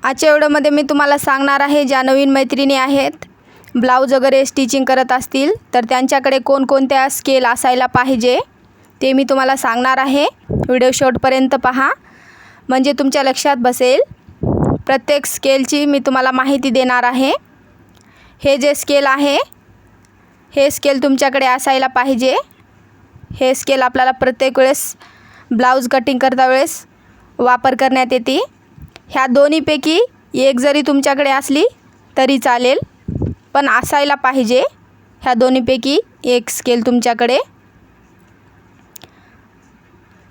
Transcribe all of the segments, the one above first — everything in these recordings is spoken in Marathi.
आजच्या व्हिडिओमध्ये मी तुम्हाला सांगणार आहे, ज्या नवीन मैत्रिणी आहेत, ब्लाऊज वगैरे स्टिचिंग करत असतील तर त्यांच्याकडे कोणकोणत्या स्केल असायला पाहिजे ते मी तुम्हाला सांगणार आहे। व्हिडिओ शेवटपर्यंत पहा म्हणजे तुमच्या लक्षात बसेल। प्रत्येक स्केलची मी तुम्हाला माहिती देणार आहे। हे जे स्केल आहे हे स्केल तुमच्याकडे असायला पाहिजे। हे स्केल आपल्याला प्रत्येक वेळेस ब्लाऊज कटिंग करता वेळेस वापर करण्यात येते। ह्या दोन्हीपैकी एक जरी तुमच्याकडे असली तरी चालेल, पण असायला पाहिजे ह्या दोन्हीपैकी एक स्केल तुमच्याकडे।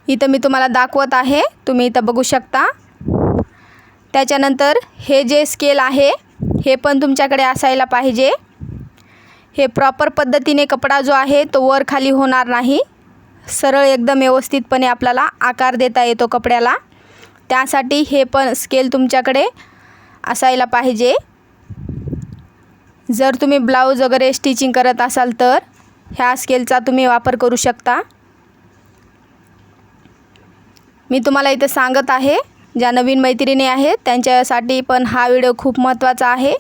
इथं मी तुम्हाला दाखवत आहे, तुम्ही इथं बघू शकता। त्याच्यानंतर हे जे स्केल आहे हे पण तुमच्याकडे असायला पाहिजे। हे प्रॉपर पद्धतीने कपडा जो आहे तो वर खाली होणार नाही, सरळ एकदम व्यवस्थितपणे आपल्याला आकार देता येतो कपड्याला, त्यासाठी हे पण स्केल तुमच्याकडे असायला पाहिजे। जर तुम्ही ब्लाऊज वगैरे स्टिचिंग करत असाल तर ह्या स्केलचा तुम्ही वापर करू शकता। मी तुम्हाला इथे सांगत आहे, ज्या नवीन मैत्रिणी आहेत त्यांच्यासाठी पण हा व्हिडिओ खूप महत्त्वाचा आहे।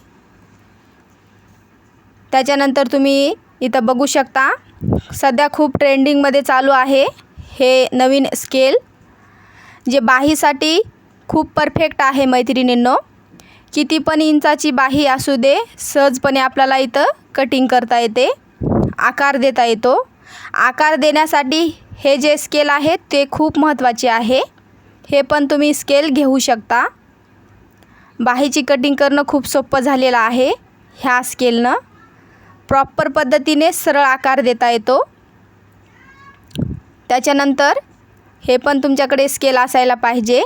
त्याच्यानंतर तुम्ही इथं बघू शकता, सध्या खूप ट्रेंडिंगमध्ये चालू आहे हे नवीन स्केल, जे बाहीसाठी खूप परफेक्ट आहे मैत्रिणींनो। किती पण इंचाची बाही असू दे, सहजपणे आपल्याला इथं कटिंग करता येते, आकार देता येतो। आकार देण्यासाठी हे जे स्केल आहे ते खूप महत्त्वाचे आहे। हे पण तुम्ही स्केल घेऊ शकता। बाहीची कटिंग करणं खूप सोपं झालेलं आहे ह्या स्केलनं। प्रॉपर पद्धतीने सरळ आकार देता येतो। त्याच्यानंतर हे पण तुमच्याकडे स्केल असायला पाहिजे।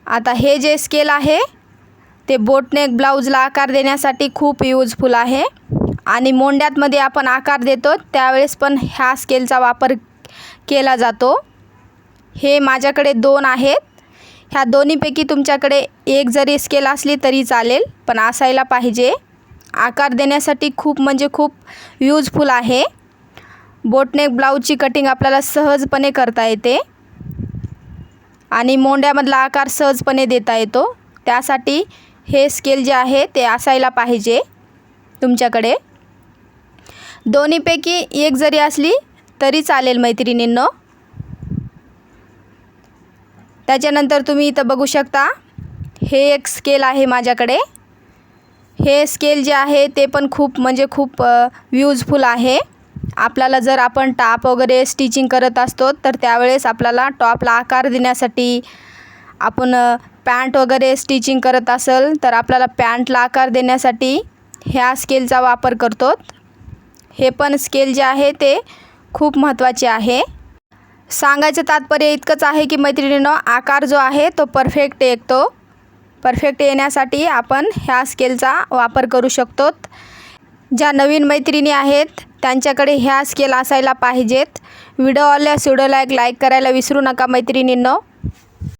आता हे जे स्केल आहे ते बोटनेक ब्लाऊजला आकार देण्यासाठी खूप यूजफुल आहे, आणि मोंड्यातमध्ये आपण आकार देतो त्यावेळेस पण ह्या स्केलचा वापर केला जातो। हे माझ्याकडे दोन आहेत, ह्या दोन्हीपैकी तुमच्याकडे एक जरी स्केल असली तरी चालेल, पण असायला पाहिजे। आकार देण्यासाठी खूप म्हणजे खूप यूजफुल आहे। बोटनेक ब्लाऊजची कटिंग आपल्याला सहजपणे करता येते, आणि मोंड्यामधला आकार सहजपणे देता येतो, त्यासाठी हे स्केल जे आहे ते असायला पाहिजे तुमच्याकडे। दोन्हीपैकी एक जरी असली तरी चालेल मैत्रिणींनो। त्याच्यानंतर तुम्ही इथं बघू शकता, हे एक स्केल आहे माझ्याकडे। हे स्केल जे आहे ते पण खूप म्हणजे खूप यूजफुल आहे। आपल्याला जर आपण टॉप वगैरे स्टिचिंग करत असतो तर त्यावेळेस आपल्याला टॉपला आकार देण्यासाठी, आपण पॅन्ट वगैरे स्टिचिंग करत असेल तर आपल्याला पॅन्टला आकार देण्यासाठी ह्या स्केलचा वापर करतो। हे पण स्केल जे आहे ते खूप महत्त्वाचे आहे। सांगायचं तात्पर्य इतकंच आहे की मैत्रिणींनो, आकार जो आहे तो परफेक्ट येतो। परफेक्ट येण्यासाठी आपण ह्या स्केलचा वापर करू शकतो। ज्या नवीन मैत्रिणी आहेत त्यांच्याकडे ह्या स्केल असायला पाहिजेत। व्हिडिओ आवडल्यास व्हिडिओला एक लाईक करायला विसरू नका मैत्रिणींनो।